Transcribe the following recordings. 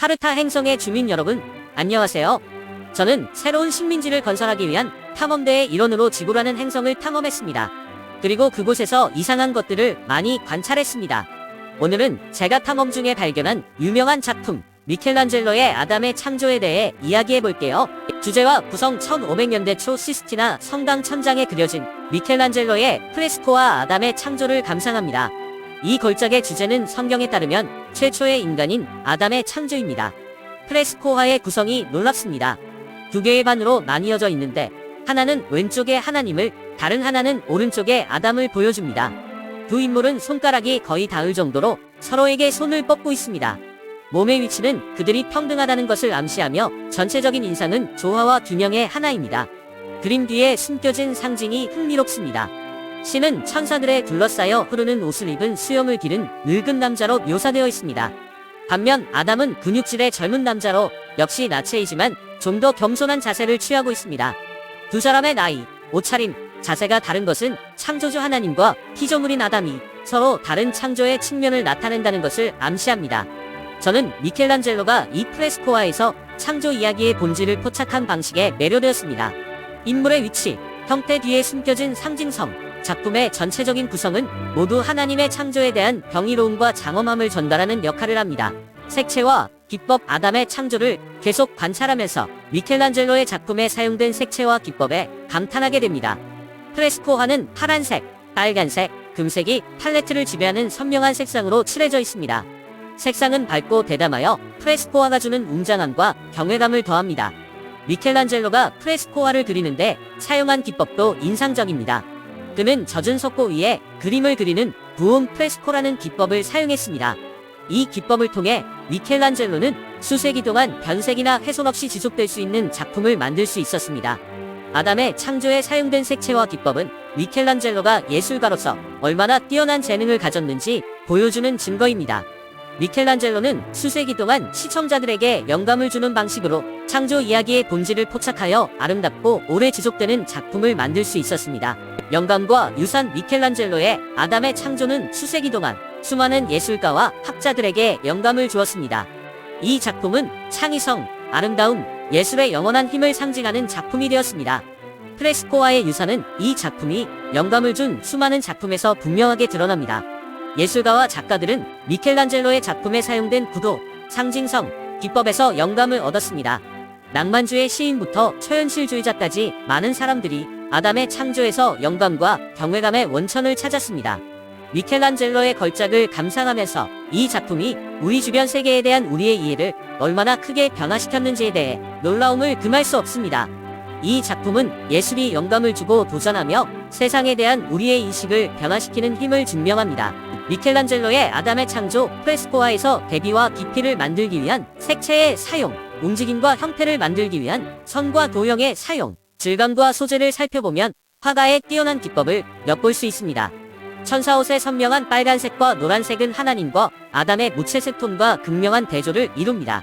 카르타 행성의 주민 여러분, 안녕하세요. 저는 새로운 식민지를 건설하기 위한 탐험대의 일원으로 지구라는 행성을 탐험했습니다. 그리고 그곳에서 이상한 것들을 많이 관찰했습니다. 오늘은 제가 탐험 중에 발견한 유명한 작품 미켈란젤로의 아담의 창조에 대해 이야기해 볼게요. 주제와 구성 1500년대 초 시스티나 성당 천장에 그려진 미켈란젤로의 프레스코와 아담의 창조를 감상합니다. 이 걸작의 주제는 성경에 따르면 최초의 인간인 아담의 창조입니다. 프레스코화의 구성이 놀랍습니다. 두 개의 반으로 나뉘어져 있는데 하나는 왼쪽에 하나님을, 다른 하나는 오른쪽에 아담을 보여줍니다. 두 인물은 손가락이 거의 닿을 정도로 서로에게 손을 뻗고 있습니다. 몸의 위치는 그들이 평등하다는 것을 암시하며 전체적인 인상은 조화와 균형의 하나입니다. 그림 뒤에 숨겨진 상징이 흥미롭습니다. 신은 천사들에 둘러싸여 흐르는 옷을 입은 수염을 기른 늙은 남자로 묘사되어 있습니다. 반면 아담은 근육질의 젊은 남자로 역시 나체이지만 좀 더 겸손한 자세를 취하고 있습니다. 두 사람의 나이, 옷차림, 자세가 다른 것은 창조주 하나님과 피조물인 아담이 서로 다른 창조의 측면을 나타낸다는 것을 암시합니다. 저는 미켈란젤로가 이 프레스코화에서 창조 이야기의 본질을 포착한 방식에 매료되었습니다. 인물의 위치, 형태 뒤에 숨겨진 상징성, 작품의 전체적인 구성은 모두 하나님의 창조에 대한 경이로움과 장엄함을 전달하는 역할을 합니다. 색채와 기법 아담의 창조를 계속 관찰하면서 미켈란젤로의 작품에 사용된 색채와 기법에 감탄하게 됩니다. 프레스코화는 파란색, 빨간색, 금색이 팔레트를 지배하는 선명한 색상으로 칠해져 있습니다. 색상은 밝고 대담하여 프레스코화가 주는 웅장함과 경외감을 더합니다. 미켈란젤로가 프레스코화를 그리는데 사용한 기법도 인상적입니다. 그는 젖은 석고 위에 그림을 그리는 부온 프레스코라는 기법을 사용했습니다. 이 기법을 통해 미켈란젤로는 수세기 동안 변색이나 훼손 없이 지속될 수 있는 작품을 만들 수 있었습니다. 아담의 창조에 사용된 색채와 기법은 미켈란젤로가 예술가로서 얼마나 뛰어난 재능을 가졌는지 보여주는 증거입니다. 미켈란젤로는 수세기 동안 시청자들에게 영감을 주는 방식으로 창조 이야기의 본질을 포착하여 아름답고 오래 지속되는 작품을 만들 수 있었습니다. 영감과 유산 미켈란젤로의 아담의 창조는 수세기 동안 수많은 예술가와 학자들에게 영감을 주었습니다. 이 작품은 창의성, 아름다움, 예술의 영원한 힘을 상징하는 작품이 되었습니다. 프레스코화의 유산은 이 작품이 영감을 준 수많은 작품에서 분명하게 드러납니다. 예술가와 작가들은 미켈란젤로의 작품에 사용된 구도, 상징성, 기법에서 영감을 얻었습니다. 낭만주의 시인부터 초현실주의자까지 많은 사람들이 아담의 창조에서 영감과 경외감의 원천을 찾았습니다. 미켈란젤로의 걸작을 감상하면서 이 작품이 우리 주변 세계에 대한 우리의 이해를 얼마나 크게 변화시켰는지에 대해 놀라움을 금할 수 없습니다. 이 작품은 예술이 영감을 주고 도전하며 세상에 대한 우리의 인식을 변화시키는 힘을 증명합니다. 미켈란젤로의 아담의 창조 프레스코화에서 대비와 깊이를 만들기 위한 색채의 사용, 움직임과 형태를 만들기 위한 선과 도형의 사용, 질감과 소재를 살펴보면 화가의 뛰어난 기법을 엿볼 수 있습니다. 천사옷의 선명한 빨간색과 노란색은 하나님과 아담의 무채색 톤과 극명한 대조를 이룹니다.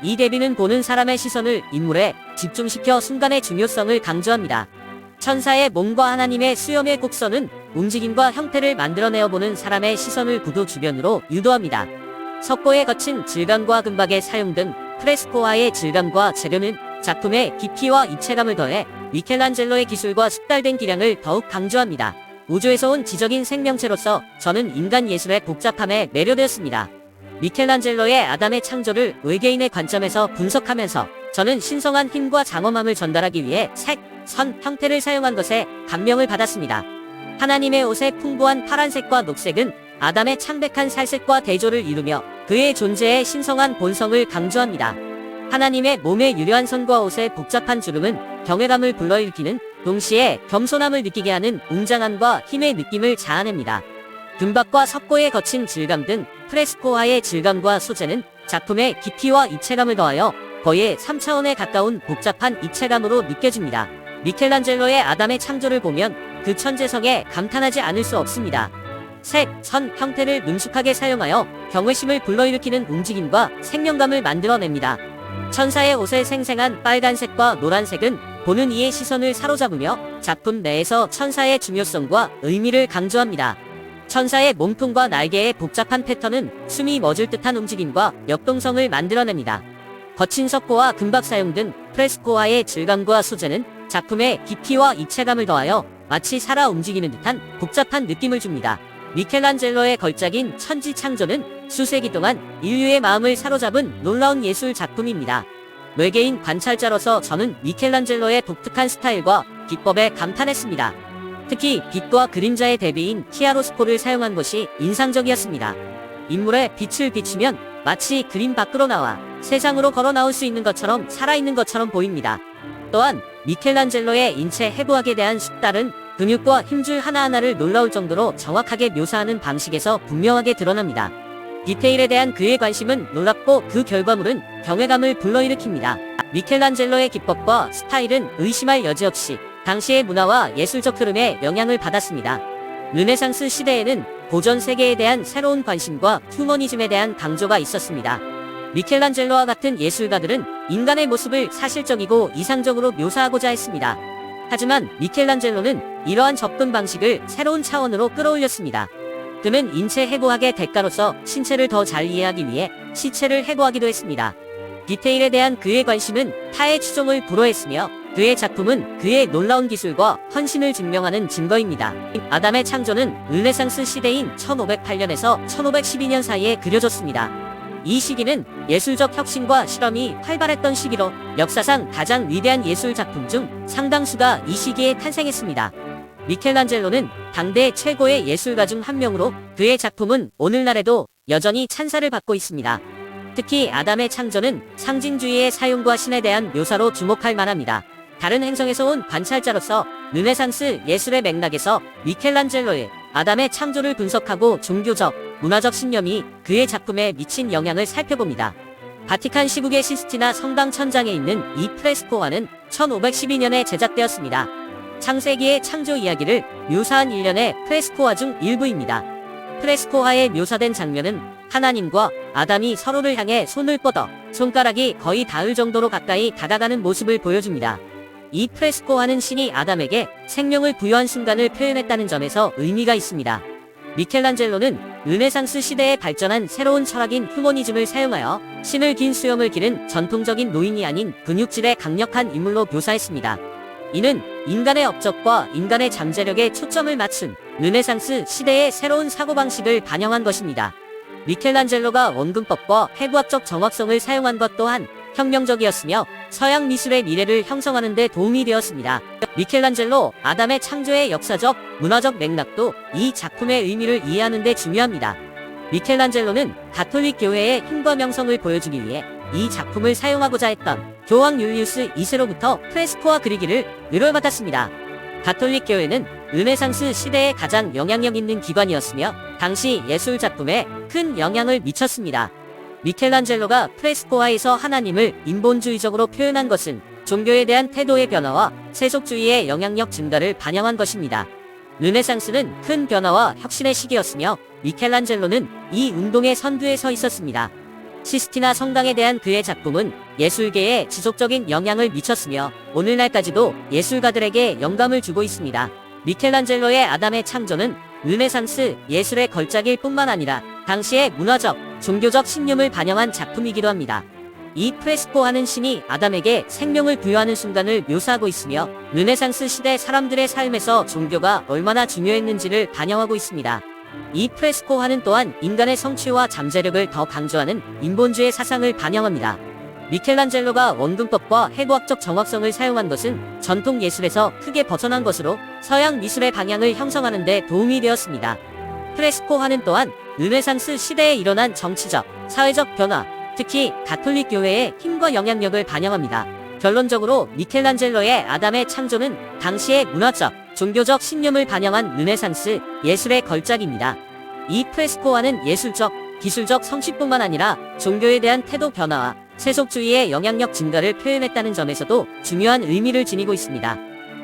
이 대비는 보는 사람의 시선을 인물에 집중시켜 순간의 중요성을 강조합니다. 천사의 몸과 하나님의 수염의 곡선은 움직임과 형태를 만들어내어 보는 사람의 시선을 구도 주변으로 유도합니다. 석고에 거친 질감과 금박의 사용 등 프레스코화의 질감과 재료는 작품의 깊이와 입체감을 더해 미켈란젤로의 기술과 숙달된 기량을 더욱 강조합니다. 우주에서 온 지적인 생명체로서 저는 인간 예술의 복잡함에 매료되었습니다. 미켈란젤로의 아담의 창조를 외계인의 관점에서 분석하면서 저는 신성한 힘과 장엄함을 전달하기 위해 색, 선, 형태를 사용한 것에 감명을 받았습니다. 하나님의 옷의 풍부한 파란색과 녹색은 아담의 창백한 살색과 대조를 이루며 그의 존재의 신성한 본성을 강조합니다. 하나님의 몸의 유려한 선과 옷의 복잡한 주름은 경외감을 불러일으키는 동시에 겸손함을 느끼게 하는 웅장함과 힘의 느낌을 자아냅니다. 금박과 석고에 거친 질감 등 프레스코화의 질감과 소재는 작품의 깊이와 입체감을 더하여 거의 3차원에 가까운 복잡한 입체감으로 느껴집니다. 미켈란젤로의 아담의 창조를 보면 그 천재성에 감탄하지 않을 수 없습니다. 색, 선, 형태를 능숙하게 사용하여 경외심을 불러일으키는 움직임과 생명감을 만들어냅니다. 천사의 옷의 생생한 빨간색과 노란색은 보는 이의 시선을 사로잡으며 작품 내에서 천사의 중요성과 의미를 강조합니다. 천사의 몸통과 날개의 복잡한 패턴은 숨이 멎을 듯한 움직임과 역동성을 만들어냅니다. 거친 석고와 금박 사용 등 프레스코화의 질감과 소재는 작품에 깊이와 입체감을 더하여 마치 살아 움직이는 듯한 복잡한 느낌을 줍니다. 미켈란젤로의 걸작인 천지창조는 수세기 동안 인류의 마음을 사로잡은 놀라운 예술 작품입니다. 외계인 관찰자로서 저는 미켈란젤로의 독특한 스타일과 기법에 감탄했습니다. 특히 빛과 그림자의 대비인 키아로스코를 사용한 것이 인상적이었습니다. 인물에 빛을 비추면 마치 그림 밖으로 나와 세상으로 걸어 나올 수 있는 것처럼 살아있는 것처럼 보입니다. 또한 미켈란젤로의 인체 해부학에 대한 숙달은 근육과 힘줄 하나하나를 놀라울 정도로 정확하게 묘사하는 방식에서 분명하게 드러납니다. 디테일에 대한 그의 관심은 놀랍고 그 결과물은 경외감을 불러일으킵니다. 미켈란젤로의 기법과 스타일은 의심할 여지 없이 당시의 문화와 예술적 흐름에 영향을 받았습니다. 르네상스 시대에는 고전 세계에 대한 새로운 관심과 휴머니즘에 대한 강조가 있었습니다. 미켈란젤로와 같은 예술가들은 인간의 모습을 사실적이고 이상적으로 묘사하고자 했습니다. 하지만 미켈란젤로는 이러한 접근 방식을 새로운 차원으로 끌어올렸습니다. 그는 인체 해부학의 대가로서 신체를 더 잘 이해하기 위해 시체를 해부하기도 했습니다. 디테일에 대한 그의 관심은 타의 추종을 불허했으며 그의 작품은 그의 놀라운 기술과 헌신을 증명하는 증거입니다. 아담의 창조는 르네상스 시대인 1508년에서 1512년 사이에 그려졌습니다. 이 시기는 예술적 혁신과 실험이 활발했던 시기로 역사상 가장 위대한 예술 작품 중 상당수가 이 시기에 탄생했습니다. 미켈란젤로는 당대 최고의 예술가 중 한 명으로 그의 작품은 오늘날에도 여전히 찬사를 받고 있습니다. 특히 아담의 창조는 상징주의의 사용과 신에 대한 묘사로 주목할 만합니다. 다른 행성에서 온 관찰자로서 르네상스 예술의 맥락에서 미켈란젤로의 아담의 창조를 분석하고 종교적, 문화적 신념이 그의 작품에 미친 영향을 살펴봅니다. 바티칸 시국의 시스티나 성당 천장에 있는 이 프레스코화는 1512년에 제작되었습니다. 창세기의 창조 이야기를 묘사한 일련의 프레스코화 중 일부입니다. 프레스코화에 묘사된 장면은 하나님과 아담이 서로를 향해 손을 뻗어 손가락이 거의 닿을 정도로 가까이 다가가는 모습을 보여줍니다. 이 프레스코화는 신이 아담에게 생명을 부여한 순간을 표현했다는 점에서 의미가 있습니다. 미켈란젤로는 르네상스 시대에 발전한 새로운 철학인 휴머니즘을 사용하여 신을 긴 수염을 기른 전통적인 노인이 아닌 근육질의 강력한 인물로 묘사했습니다. 이는 인간의 업적과 인간의 잠재력에 초점을 맞춘 르네상스 시대의 새로운 사고방식을 반영한 것입니다. 미켈란젤로가 원근법과 해부학적 정확성을 사용한 것 또한 혁명적이었으며 서양 미술의 미래를 형성하는 데 도움이 되었습니다. 미켈란젤로 아담의 창조의 역사적, 문화적 맥락도 이 작품의 의미를 이해하는 데 중요합니다. 미켈란젤로는 가톨릭 교회의 힘과 명성을 보여주기 위해 이 작품을 사용하고자 했던 교황 율리우스 2세로부터 프레스코화 그리기를 의뢰받았습니다. 가톨릭 교회는 르네상스 시대에 가장 영향력 있는 기관이었으며 당시 예술 작품에 큰 영향을 미쳤습니다. 미켈란젤로가 프레스코화에서 하나님을 인본주의적으로 표현한 것은 종교에 대한 태도의 변화와 세속주의의 영향력 증가를 반영한 것입니다. 르네상스는 큰 변화와 혁신의 시기였으며 미켈란젤로는 이 운동의 선두에 서 있었습니다. 시스티나 성당에 대한 그의 작품은 예술계에 지속적인 영향을 미쳤으며 오늘날까지도 예술가들에게 영감을 주고 있습니다. 미켈란젤로의 아담의 창조는 르네상스 예술의 걸작일 뿐만 아니라 당시의 문화적, 종교적 신념을 반영한 작품이기도 합니다. 이 프레스코화는 신이 아담에게 생명을 부여하는 순간을 묘사하고 있으며 르네상스 시대 사람들의 삶에서 종교가 얼마나 중요했는지를 반영하고 있습니다. 이 프레스코화는 또한 인간의 성취와 잠재력을 더 강조하는 인본주의 사상을 반영합니다. 미켈란젤로가 원근법과 해부학적 정확성을 사용한 것은 전통 예술에서 크게 벗어난 것으로 서양 미술의 방향을 형성하는 데 도움이 되었습니다. 프레스코화는 또한 르네상스 시대에 일어난 정치적, 사회적 변화, 특히 가톨릭 교회의 힘과 영향력을 반영합니다. 결론적으로 미켈란젤로의 아담의 창조는 당시의 문화적, 종교적 신념을 반영한 르네상스 예술의 걸작입니다. 이 프레스코화는 예술적, 기술적 성취뿐만 아니라 종교에 대한 태도 변화와 세속주의의 영향력 증가를 표현했다는 점에서도 중요한 의미를 지니고 있습니다.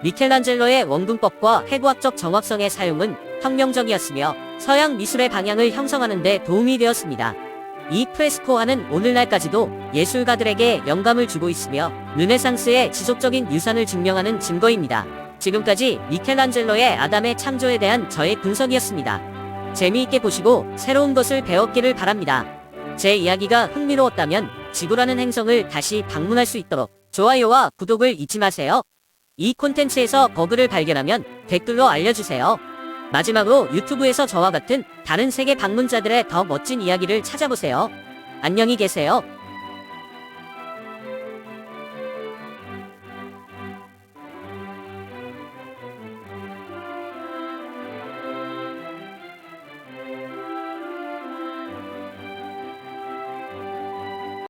미켈란젤로의 원근법과 해부학적 정확성의 사용은 혁명적이었으며 서양 미술의 방향을 형성하는 데 도움이 되었습니다. 이 프레스코화는 오늘날까지도 예술가들에게 영감을 주고 있으며 르네상스의 지속적인 유산을 증명하는 증거입니다. 지금까지 미켈란젤로의 아담의 창조에 대한 저의 분석이었습니다. 재미있게 보시고 새로운 것을 배웠기를 바랍니다. 제 이야기가 흥미로웠다면 지구라는 행성을 다시 방문할 수 있도록 좋아요와 구독을 잊지 마세요. 이 콘텐츠에서 버그를 발견하면 댓글로 알려주세요. 마지막으로 유튜브에서 저와 같은 다른 세계 방문자들의 더 멋진 이야기를 찾아보세요. 안녕히 계세요.